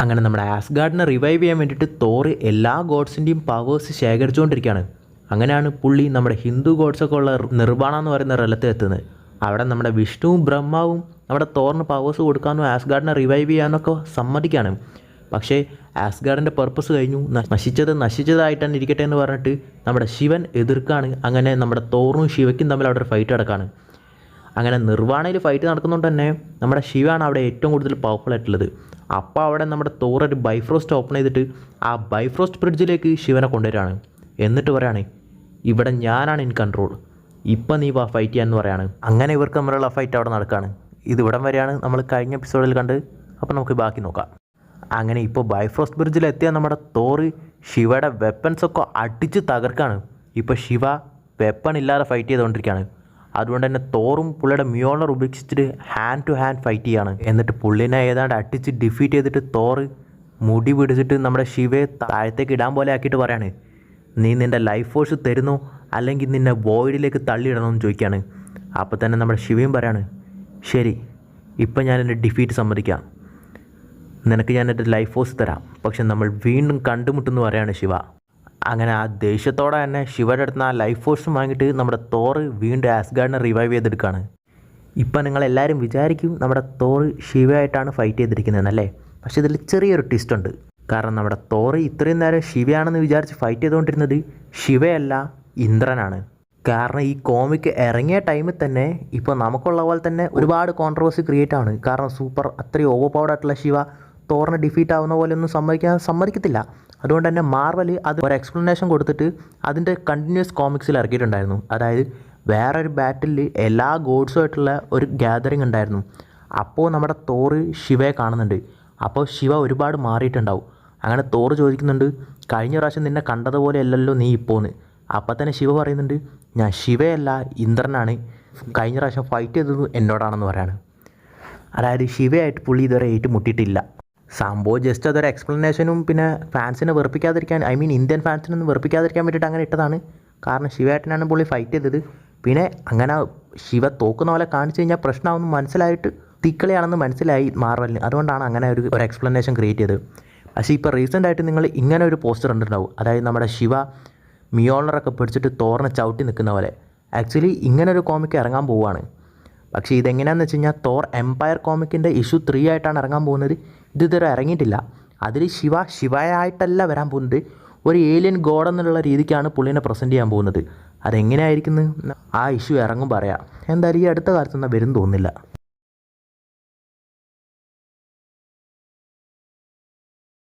അങ്ങനെ നമ്മുടെ ആസ്ഗാർഡിനെ റിവൈവ് ചെയ്യാൻ വേണ്ടിയിട്ട് തോർ എല്ലാ ഗോഡ്സിൻ്റെയും പവേഴ്സ് ശേഖരിച്ചുകൊണ്ടിരിക്കുകയാണ്. അങ്ങനെയാണ് പുള്ളി നമ്മുടെ ഹിന്ദു ഗോഡ്സൊക്കെ ഉള്ള നിർവാണ എന്ന് പറയുന്ന സ്ഥലത്ത് എത്തുന്നത്. അവിടെ നമ്മുടെ വിഷ്ണുവും ബ്രഹ്മാവും നമ്മുടെ തോറിന് പവേഴ്സ് കൊടുക്കാനും ആസ്ഗാർഡിനെ റിവൈവ് ചെയ്യാനൊക്കെ സമ്മതിക്കുകയാണ്. പക്ഷേ ആസ്ഗാർഡിൻ്റെ പർപ്പസ് കഴിഞ്ഞു, നശിച്ചതായിട്ട് തന്നെ ഇരിക്കട്ടെ എന്ന് പറഞ്ഞിട്ട് നമ്മുടെ ശിവൻ എതിർക്കാണ്. അങ്ങനെ നമ്മുടെ തോറും ശിവയ്ക്കും തമ്മിൽ അവിടെ ഒരു ഫൈറ്റ് നടക്കുകയാണ്. അങ്ങനെ നിർവാണയിൽ ഫൈറ്റ് നടക്കുന്നതുകൊണ്ട് തന്നെ നമ്മുടെ ശിവയാണ് അവിടെ ഏറ്റവും കൂടുതൽ പവർഫുൾ ആയിട്ടുള്ളത്. അപ്പോൾ അവിടെ നമ്മുടെ തോർ ഒരു ബൈഫ്രോസ്റ്റ് ഓപ്പൺ ചെയ്തിട്ട് ആ ബൈഫ്രോസ്റ്റ് ബ്രിഡ്ജിലേക്ക് ശിവനെ കൊണ്ടുവരികയാണ്. എന്നിട്ട് പറയാണ്, ഇവിടെ ഞാനാണ് ഇൻ കൺട്രോൾ, ഇപ്പം നീ വാ ഫൈറ്റ് ചെയ്യാമെന്ന് പറയാണ്. അങ്ങനെ ഇവർക്ക് തമ്മിലുള്ള ഫൈറ്റ് അവിടെ നടക്കുകയാണ്. ഇവിടം വരെയാണ് നമ്മൾ കഴിഞ്ഞ എപ്പിസോഡിൽ കണ്ട്. അപ്പോൾ നമുക്ക് ബാക്കി നോക്കാം. അങ്ങനെ ഇപ്പോൾ ബൈഫ്രോസ്റ്റ് ബ്രിഡ്ജിലെത്തിയ നമ്മുടെ തോർ ശിവയുടെ വെപ്പൺസൊക്കെ അടിച്ച് തകർക്കാണ്. ഇപ്പോൾ ശിവ വെപ്പൺ ഇല്ലാതെ ഫൈറ്റ് ചെയ്തുകൊണ്ടിരിക്കുകയാണ്. അതുകൊണ്ട് തന്നെ തോറും പുള്ളിയുടെ മ്യോളർ ഉപേക്ഷിച്ചിട്ട് ഹാൻഡ് ടു ഹാൻഡ് ഫൈറ്റ് ചെയ്യാണ്. എന്നിട്ട് പുള്ളിനെ ഏതാണ്ട് അടിച്ച് ഡിഫീറ്റ് ചെയ്തിട്ട് തോർ മുടി പിടിച്ചിട്ട് നമ്മുടെ ശിവയെ താഴത്തേക്ക് ഇടാൻ പോലെ ആക്കിയിട്ട് പറയാണ്, നീ നിൻ്റെ ലൈഫ് ഫോഴ്സ് തരുന്നോ അല്ലെങ്കിൽ നിന്നെ വോയിഡിലേക്ക് തള്ളിയിടണമെന്ന് ചോദിക്കുകയാണ്. അപ്പോൾ തന്നെ നമ്മുടെ ശിവയും പറയാണ്, ശരി, ഇപ്പം ഞാൻ എൻ്റെ ഡിഫീറ്റ് സമ്മതിക്കാം, നിനക്ക് ഞാൻ എൻ്റെ ലൈഫ് ഫോഴ്സ് തരാം, പക്ഷെ നമ്മൾ വീണ്ടും കണ്ടുമുട്ടെന്ന് പറയാണ് ശിവ. അങ്ങനെ ആ ദേഷ്യത്തോടെ തന്നെ ശിവയുടെ അടുത്ത് ആ ലൈഫ് ഫോഴ്സും വാങ്ങിയിട്ട് നമ്മുടെ തോർ വീണ്ടും ആസ്ഗാർഡിനെ റിവൈവ് ചെയ്തെടുക്കുകയാണ്. ഇപ്പം നിങ്ങളെല്ലാവരും വിചാരിക്കും നമ്മുടെ തോർ ശിവയായിട്ടാണ് ഫൈറ്റ് ചെയ്തിരിക്കുന്നതെന്നല്ലേ. പക്ഷേ ഇതിൽ ചെറിയൊരു ട്വിസ്റ്റ് ഉണ്ട്. കാരണം നമ്മുടെ തോർ ഇത്രയും നേരം ശിവയാണെന്ന് വിചാരിച്ച് ഫൈറ്റ് ചെയ്തുകൊണ്ടിരുന്നത് ശിവയല്ല, ഇന്ദ്രനാണ്. കാരണം ഈ കോമിക്ക് ഇറങ്ങിയ ടൈമിൽ തന്നെ ഇപ്പോൾ നമുക്കുള്ള പോലെ തന്നെ ഒരുപാട് കോൺട്രവേഴ്സി ക്രിയേറ്റ് ആണ്. കാരണം അത്രയും ഓവർ പവർഡ് ആയിട്ടുള്ള ശിവ തോറിനെ ഡിഫീറ്റ് ആവുന്ന പോലെ ഒന്നും സമ്മതിക്കത്തില്ല. അതുകൊണ്ട് തന്നെ മാർവൽ അത് ഒരു എക്സ്പ്ലനേഷൻ കൊടുത്തിട്ട് അതിൻ്റെ കണ്ടിന്യൂസ് കോമിക്സിൽ ഇറക്കിയിട്ടുണ്ടായിരുന്നു. അതായത് വേറൊരു ബാറ്റിൽ എല്ലാ ഗോഡ്സുമായിട്ടുള്ള ഒരു ഗ്യാതറിങ് ഉണ്ടായിരുന്നു. അപ്പോൾ നമ്മുടെ തോർ ശിവയെ കാണുന്നുണ്ട്. അപ്പോൾ ശിവ ഒരുപാട് മാറിയിട്ടുണ്ടാവും. അങ്ങനെ തോർ ചോദിക്കുന്നുണ്ട്, കഴിഞ്ഞ പ്രാവശ്യം നിന്നെ കണ്ടതുപോലെ അല്ലല്ലോ നീ ഇപ്പോന്ന്. അപ്പം തന്നെ ശിവ പറയുന്നുണ്ട്, ഞാൻ ശിവയല്ല, ഇന്ദ്രനാണ്, കഴിഞ്ഞ പ്രാവശ്യം ഫൈറ്റ് ചെയ്തത് എന്നോടാണെന്ന് പറയാണ്. അതായത് ശിവയായിട്ട് പുള്ളി ഇതുവരെ ഏറ്റുമുട്ടിയിട്ടില്ല. സംഭവം ജസ്റ്റ് അതൊരു എക്സ്പ്ലനേഷനും പിന്നെ ഫാൻസിനെ വെറുപ്പിക്കാതിരിക്കാൻ, ഇന്ത്യൻ ഫാൻസിനൊന്നും വെറുപ്പിക്കാതിരിക്കാൻ വേണ്ടിയിട്ട് അങ്ങനെ ഇട്ടതാണ്. കാരണം ശിവയായിട്ടാണ് പുള്ളി ഫൈറ്റ് ചെയ്തത്. പിന്നെ അങ്ങനെ ശിവ തോക്കുന്ന പോലെ കാണിച്ചു കഴിഞ്ഞാൽ പ്രശ്നമാണെന്ന് മനസ്സിലായിട്ട് തിക്കളിയാണെന്ന് മനസ്സിലായി മാർവലിന്. അതുകൊണ്ടാണ് അങ്ങനെ ഒരു എക്സ്പ്ലനേഷൻ ക്രിയേറ്റ് ചെയ്തത്. പക്ഷേ ഇപ്പോൾ റീസെൻ്റായിട്ട് നിങ്ങൾ ഇങ്ങനെ ഒരു പോസ്റ്റർ കണ്ടിട്ടുണ്ടാവും. അതായത് നമ്മുടെ ശിവ മിയോളറൊക്കെ പിടിച്ചിട്ട് തോറിനെ ചവിട്ടി നിൽക്കുന്ന പോലെ. ആക്ച്വലി ഇങ്ങനൊരു കോമിക്ക് ഇറങ്ങാൻ പോവുകയാണ്. പക്ഷേ ഇതെങ്ങനെയാണെന്ന് വെച്ച് കഴിഞ്ഞാൽ തോർ എംപയർ കോമിക്കിൻ്റെ ഇഷ്യൂ 3 ആയിട്ടാണ് ഇറങ്ങാൻ പോകുന്നത്. ഇതുവരെ ഇറങ്ങിയിട്ടില്ല. അതിൽ ശിവയായിട്ടല്ല വരാൻ പോകുന്നത്, ഒരു ഏലിയൻ ഗോഡ് എന്നുള്ള രീതിക്കാണ് പുള്ളിനെ പ്രസൻറ്റ് ചെയ്യാൻ പോകുന്നത്. അതെങ്ങനെയായിരിക്കുന്നത് ആ ഇഷ്യൂ ഇറങ്ങും പറയാം. എന്തായാലും ഈ അടുത്ത കാലത്തൊന്നും വരും തോന്നുന്നില്ല.